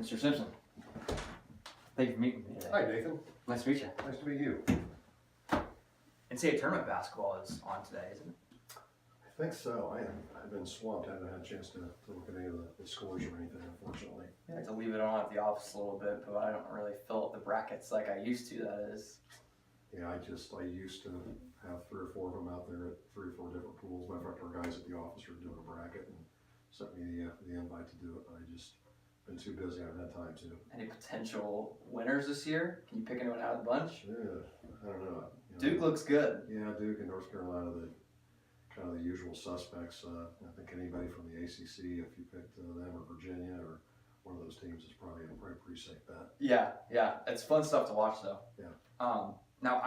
Mr. Simpson, thank you for meeting me today. Hi, Nathan. Nice to meet you. Nice to meet you. NCAA tournament basketball is on today, isn't it? I think so. I've been swamped. I haven't had a chance to look at any of the scores or anything, unfortunately. I like to leave it on at the office a little bit, but I don't really fill up the brackets like I used to, that is. Yeah, I used to have 3 or 4 of them out there at 3 or 4 different pools. Matter of fact, our guys at the office are doing a bracket and sent me the invite to do it, but I just been too busy. I haven't had time to. Any potential winners this year? Can you pick anyone out of the bunch? Yeah, I don't know. Duke looks good. Yeah, Duke and North Carolina, the kind of the usual suspects. I think anybody from the ACC, if you picked them or Virginia or one of those teams, is probably a pretty safe bet. Yeah, it's fun stuff to watch though. Yeah. Now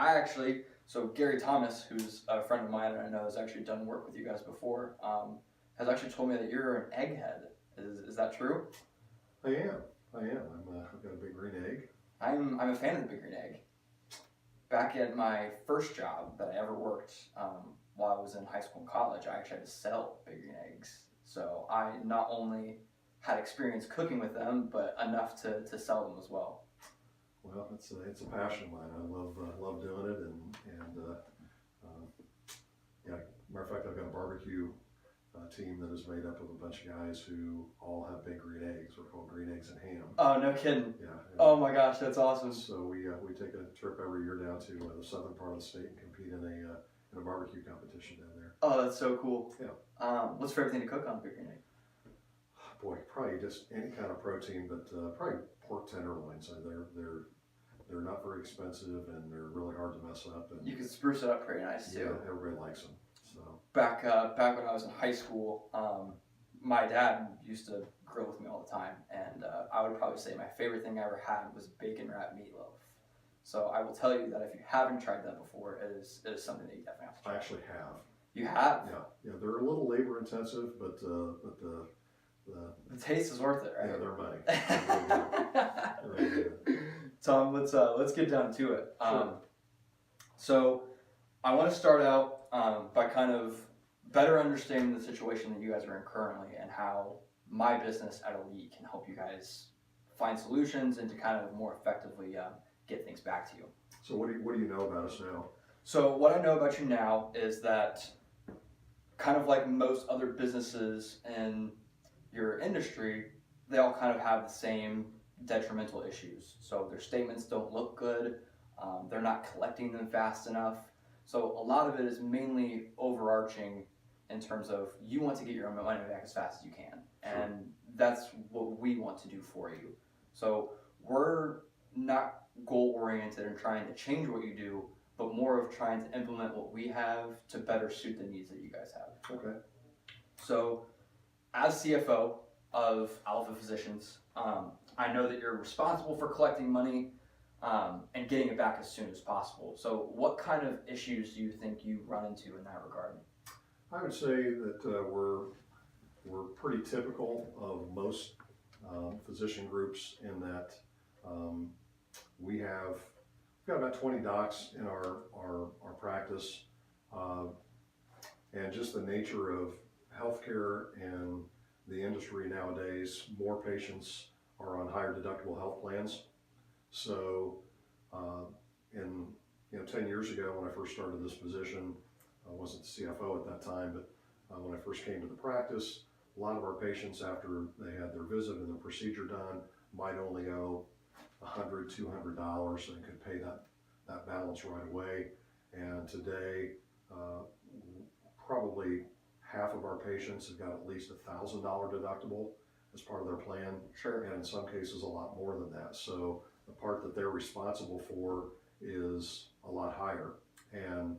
so Gary Thomas, who's a friend of mine and I know has actually done work with you guys before, has actually told me that you're an egghead. Is that true? I am. I've got a big green egg. I'm a fan of the Big Green Egg. Back at my first job that I ever worked, while I was in high school and college, I actually had to sell Big Green Eggs. So I not only had experience cooking with them, but enough to sell them as well. Well, it's a passion of mine. I love doing it, yeah. Matter of fact, I've got a barbecue team that is made up of a bunch of guys who all have big green eggs. We're called Green Eggs and Ham. Oh, no kidding. Yeah. Oh my gosh, that's awesome. So we take a trip every year down to the southern part of the state and compete in a barbecue competition down there. Oh, that's so cool. Yeah. What's your favorite thing to cook on Big Green Egg? Boy, probably just any kind of protein, but probably pork tenderloins. They're not very expensive and they're really hard to mess up. And You can spruce it up pretty nice too. yeah, everybody likes them. So Back when I was in high school, my dad used to grill with me all the time, and I would probably say my favorite thing I ever had was bacon wrapped meatloaf. So I will tell you that if you haven't tried that before, it is something that you definitely have to try. I actually have. You have? Yeah. They're a little labor intensive, but the taste is worth it, right? Yeah, they're money. Really good. Tom, let's get down to it. Sure. So I want to start out by kind of better understanding the situation that you guys are in currently and how my business at Elite can help you guys find solutions and to kind of more effectively get things back to you. So what do you know about us now? So what I know about you now is that kind of like most other businesses in your industry, they all kind of have the same detrimental issues. So their statements don't look good, they're not collecting them fast enough. So a lot of it is mainly overarching in terms of you want to get your money back as fast as you can. Sure. And that's what we want to do for you. So we're not goal oriented and trying to change what you do, but more of trying to implement what we have to better suit the needs that you guys have. Okay. So as CFO of Alpha Physicians, I know that you're responsible for collecting money and getting it back as soon as possible. So what kind of issues do you think you run into in that regard? I would say that we're pretty typical of most physician groups in that we've got about 20 docs in our practice, and just the nature of healthcare and the industry nowadays, more patients are on higher deductible health plans. So, 10 years ago when I first started this position, I wasn't the CFO at that time, but when I first came to the practice, a lot of our patients, after they had their visit and the procedure done, might only owe $100, $200 and could pay that balance right away. And today, probably half of our patients have got at least $1,000 deductible as part of their plan. Sure. And in some cases a lot more than that. So the part that they're responsible for is a lot higher. And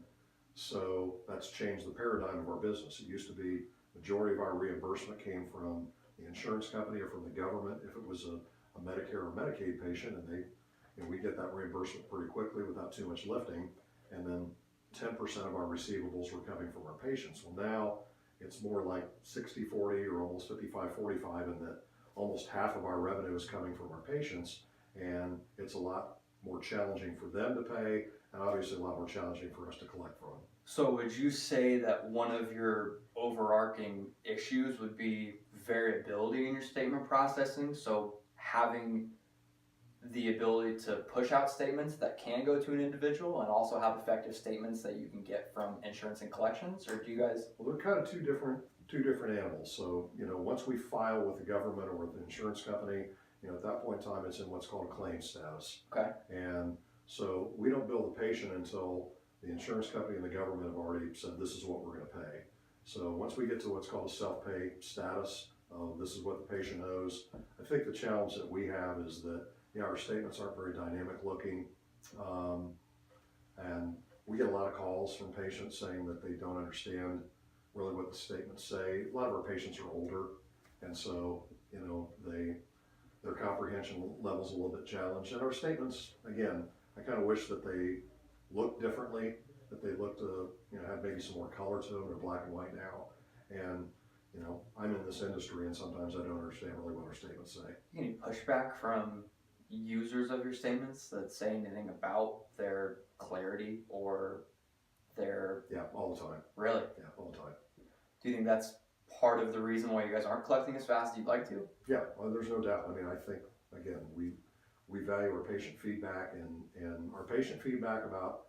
so that's changed the paradigm of our business. It used to be majority of our reimbursement came from the insurance company or from the government if it was a Medicare or Medicaid patient, and we get that reimbursement pretty quickly without too much lifting. And then 10% of our receivables were coming from our patients. Well, now it's more like 60-40 or almost 55-45, in that almost half of our revenue is coming from our patients, and it's a lot more challenging for them to pay, and obviously a lot more challenging for us to collect from. So would you say that one of your overarching issues would be variability in your statement processing? So having the ability to push out statements that can go to an individual and also have effective statements that you can get from insurance and collections, or do you guys? Well, they're kind of two different animals. So, once we file with the government or with the insurance company, at that point in time, it's in what's called a claim status. Okay. And so we don't bill the patient until the insurance company and the government have already said this is what we're going to pay. So once we get to what's called a self-pay status, this is what the patient owes. I think the challenge that we have is that our statements aren't very dynamic looking, and we get a lot of calls from patients saying that they don't understand really what the statements say. A lot of our patients are older, and so their comprehension level's a little bit challenged. And our statements, again, I kind of wish that they looked differently, that they looked had maybe some more color to them. They're black and white now, and I'm in this industry, and sometimes I don't understand really what our statements say. Any pushback from users of your statements that say anything about their clarity or their... Yeah, all the time. Really? Yeah, all the time. Do you think that's part of the reason why you guys aren't collecting as fast as you'd like to? Yeah, well, there's no doubt. I mean, I think, again, we value our patient feedback, and our patient feedback about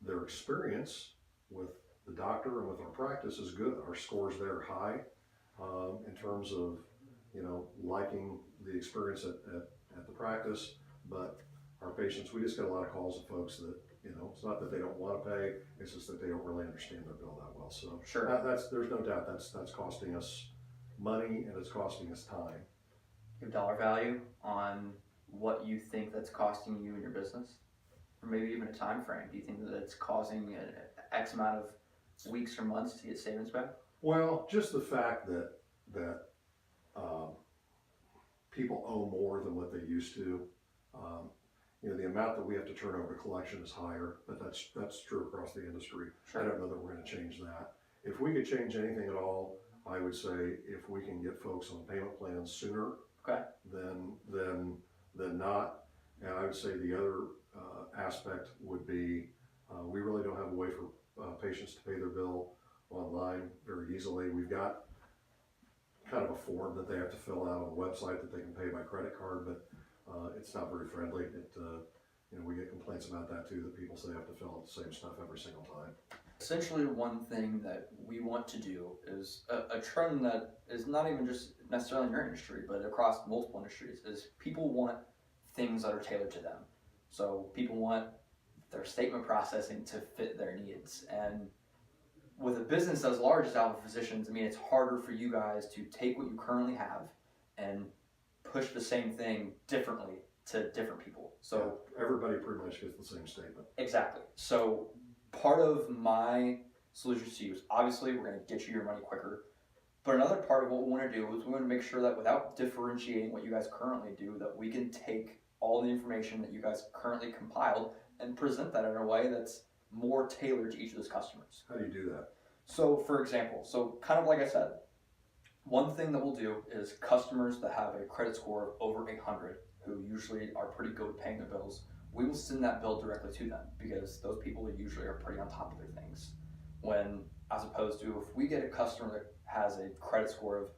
their experience with the doctor and with our practice is good. Our scores there are high in terms of, liking the experience at the practice, but our patients, we just get a lot of calls of folks that, it's not that they don't want to pay, it's just that they don't really understand their bill that well. So sure, there's no doubt that's costing us money, and it's costing us time. You have dollar value on what you think that's costing you in your business, or maybe even a time frame? Do you think that it's causing an X amount of weeks or months to get savings back? Well, just the fact that people owe more than what they used to. The amount that we have to turn over to collection is higher, but that's true across the industry. Sure. I don't know that we're going to change that. If we could change anything at all, I would say if we can get folks on payment plans sooner, Okay. than not. And I would say the other aspect would be we really don't have a way for patients to pay their bill online very easily. We've got kind of a form that they have to fill out on the website that they can pay by credit card, but it's not very friendly. We get complaints about that too, that people say they have to fill out the same stuff every single time. Essentially, one thing that we want to do is a trend that is not even just necessarily in your industry, but across multiple industries, is people want things that are tailored to them. So people want their statement processing to fit their needs. And with a business as large as Alpha Physicians, I mean, it's harder for you guys to take what you currently have and push the same thing differently to different people. So yeah, everybody pretty much gets the same statement. Exactly. So part of my solution to you is obviously we're going to get you your money quicker. But another part of what we want to do is we want to make sure that without differentiating what you guys currently do, that we can take all the information that you guys currently compiled and present that in a way that's more tailored to each of those customers. How do you do that? So for example, kind of like I said, one thing that we'll do is customers that have a credit score of over 800, who usually are pretty good at paying their bills, we will send that bill directly to them because those people usually are pretty on top of their things. When, as opposed to if we get a customer that has a credit score of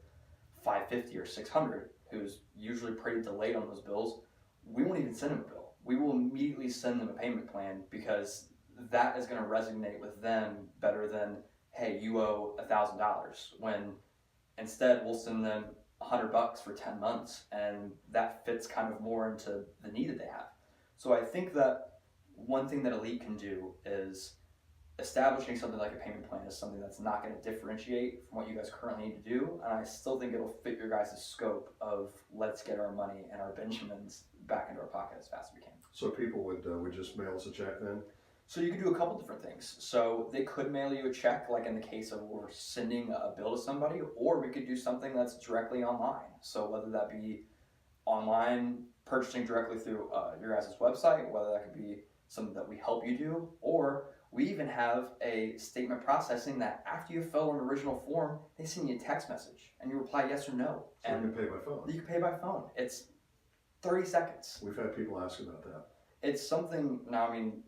550 or 600, who's usually pretty delayed on those bills, we won't even send them a bill. We will immediately send them a payment plan because that is going to resonate with them better than, hey, you owe $1,000, when instead we'll send them $100 for 10 months, and that fits kind of more into the need that they have. So I think that one thing that Elite can do is establishing something like a payment plan is something that's not going to differentiate from what you guys currently need to do, and I still think it'll fit your guys' scope of let's get our money and our Benjamins back into our pocket as fast as we can. So people would just mail us a check then? So you can do a couple different things. So they could mail you a check, like in the case of we're sending a bill to somebody, or we could do something that's directly online. So whether that be online purchasing directly through your guys' website, whether that could be something that we help you do, or we even have a statement processing that after you fill an original form, they send you a text message and you reply yes or no. So and you can pay by phone? You can pay by phone. It's 30 seconds. We've had people ask about that. It's something, now I mean,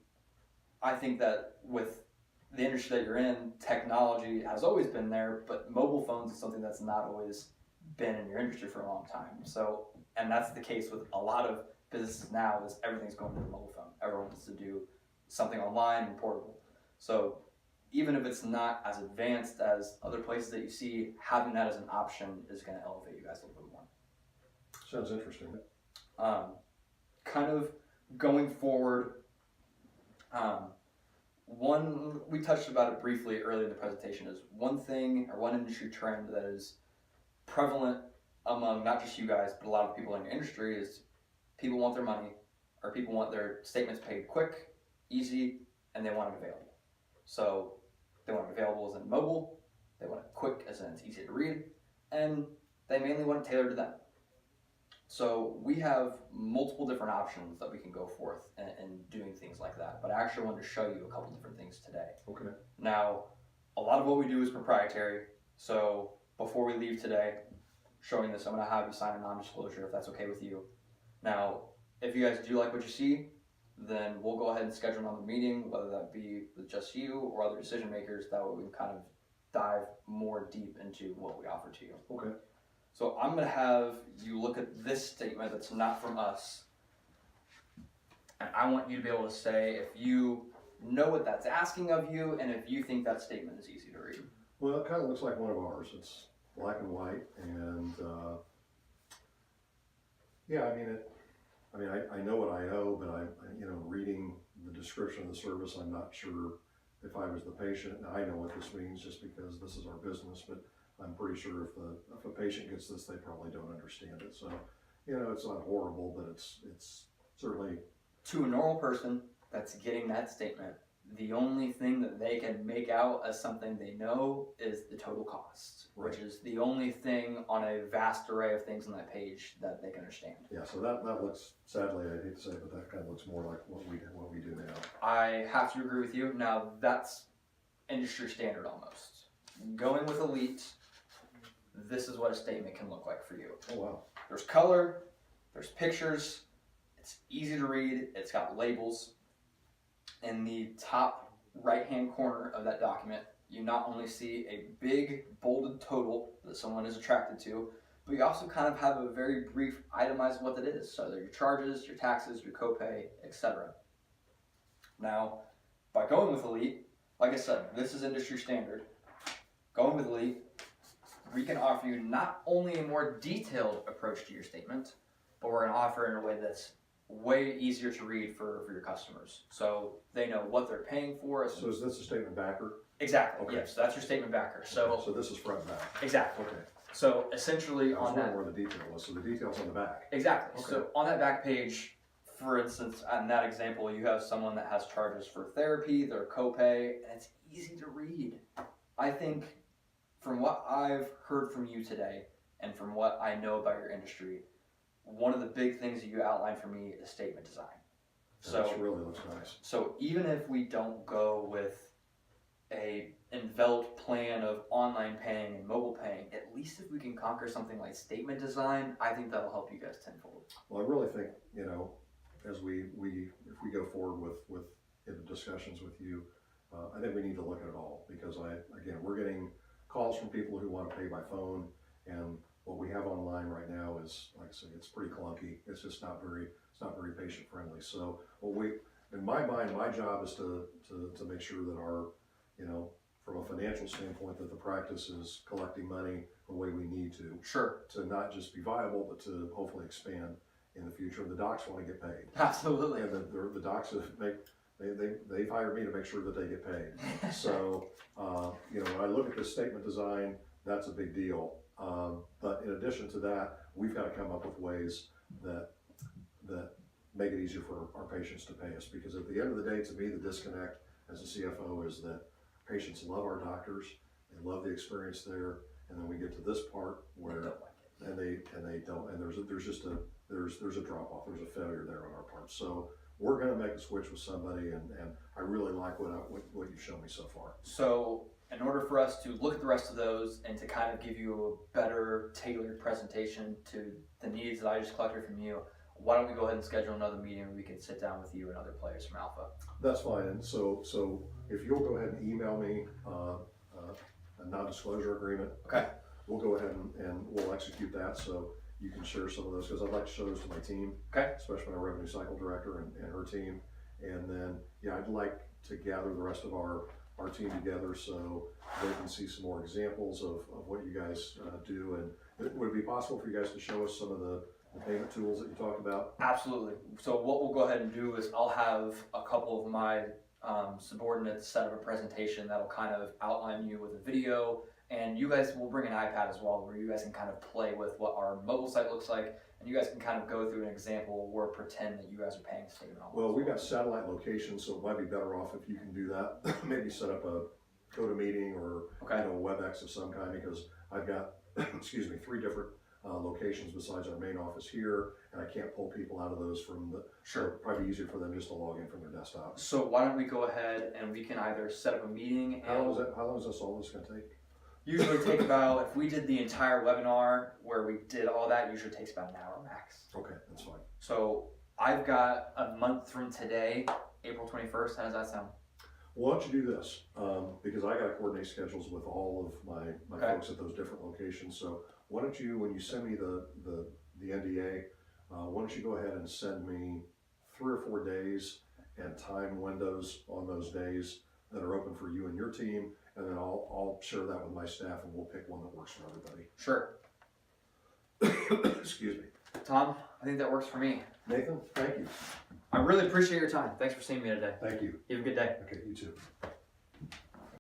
I think that with the industry that you're in, technology has always been there, but mobile phones is something that's not always been in your industry for a long time. So And that's the case with a lot of businesses now, is everything's going to the mobile phone. Everyone wants to do something online and portable. So even if it's not as advanced as other places that you see, having that as an option is going to elevate you guys a little bit more. Sounds interesting. Kind of going forward, we touched about it briefly earlier in the presentation, is one thing or one industry trend that is prevalent among not just you guys, but a lot of people in your industry, is people want their money, or people want their statements paid quick, easy, and they want it available. So they want it available as in mobile, they want it quick as in it's easy to read, and they mainly want it tailored to them. So we have multiple different options that we can go forth in doing things like that, but I actually wanted to show you a couple different things today. Okay. Now, a lot of what we do is proprietary, so before we leave today, showing this, I'm going to have you sign a non-disclosure if that's okay with you. Now, if you guys do like what you see, then we'll go ahead and schedule another meeting, whether that be with just you or other decision makers, that way we can kind of dive more deep into what we offer to you. Okay. So I'm going to have you look at this statement that's not from us, and I want you to be able to say if you know what that's asking of you, and if you think that statement is easy to read. Well, it kind of looks like one of ours. It's black and white, and yeah, I know what I owe, but reading the description of the service, I'm not sure if I was the patient. Now, I know what this means just because this is our business, but I'm pretty sure if a patient gets this, they probably don't understand it. So, it's not horrible, but it's certainly, to a normal person that's getting that statement, the only thing that they can make out as something they know is the total cost, which is the only thing on a vast array of things on that page that they can understand. Yeah, so that looks, sadly, I hate to say it, but that kind of looks more like what we do now. I have to agree with you. Now, that's industry standard almost. Going with Elite, this is what a statement can look like for you. Oh, wow. There's color, there's pictures, it's easy to read, it's got labels. In the top right-hand corner of that document, you not only see a big bolded total that someone is attracted to, but you also kind of have a very brief itemized what that is. So they're your charges, your taxes, your copay, etc. Now, by going with Elite, like I said, this is industry standard. Going with Elite, we can offer you not only a more detailed approach to your statement, but we're going to offer it in a way that's way easier to read for your customers. So they know what they're paying for. So is this a statement backer? Exactly, Okay. yes, that's your statement backer. So this is front and back. Exactly. Okay. So essentially I was on wondering that, where the detail was. So the detail's on the back. exactly. Okay. So on that back page, for instance, in that example, you have someone that has charges for therapy, their copay, and it's easy to read. I think from what I've heard from you today and from what I know about your industry, one of the big things that you outlined for me is statement design. So This really looks nice. So even if we don't go with a enveloped plan of online paying and mobile paying, at least if we can conquer something like statement design, I think that'll help you guys tenfold. Well, I really think, as if we go forward with in the discussions with you, I think we need to look at it all, because we're getting calls from people who want to pay by phone, and what we have online right now is, like I say, it's pretty clunky. It's just not very patient friendly. So in my mind, my job is to make sure that our, from a financial standpoint, that the practice is collecting money the way we need to. Sure. To not just be viable, but to hopefully expand in the future. The docs want to get paid. Absolutely. And the docs they've hired me to make sure that they get paid. So, when I look at this statement design, that's a big deal. But in addition to that, we've got to come up with ways that make it easier for our patients to pay us. Because at the end of the day, to me, the disconnect as a CFO is that patients love our doctors, they love the experience there, and then we get to this part where they don't, and there's a drop off, there's a failure there on our part. So we're going to make the switch with somebody, and I really like what you've shown me so far. So in order for us to look at the rest of those and to kind of give you a better tailored presentation to the needs that I just collected from you, why don't we go ahead and schedule another meeting where we can sit down with you and other players from Alpha? That's fine. And so if you'll go ahead and email me a non-disclosure agreement, Okay. we'll go ahead and we'll execute that. So you can share some of those, because I'd like to show those to my team. Okay. Especially my revenue cycle director and her team. And then, yeah, I'd like to gather the rest of our team together so they can see some more examples of what you guys do. And would it be possible for you guys to show us some of the payment tools that you talked about? Absolutely. So what we'll go ahead and do is I'll have a couple of my subordinates set up a presentation that'll kind of outline you with a video, and you guys will bring an iPad as well, where you guys can kind of play with what our mobile site looks like, and you guys can kind of go through an example or pretend that you guys are paying the statement off. Well, we've got satellite locations, so it might be better off if you can do that. Maybe set up a GoToMeeting or WebEx of some kind, because I've got, excuse me, 3 different locations besides our main office here, and I can't pull people out of those from the. Sure. So probably easier for them just to log in from their desktop. So why don't we go ahead and we can either set up a meeting and How long is this all this going to take? usually take about, if we did the entire webinar where we did all that, usually takes about an hour max. Okay, that's fine. So I've got a month from today, April 21st. How does that sound? Why don't you do this? Because I got to coordinate schedules with all of my folks at those different locations. So why don't you, when you send me the NDA, why don't you go ahead and send me 3 or 4 days and time windows on those days that are open for you and your team, and then I'll share that with my staff, and we'll pick one that works for everybody. Sure. Excuse me. Tom, I think that works for me. Nathan, thank you. I really appreciate your time. Thanks for seeing me today. Thank you. You have a good day. Okay, you too.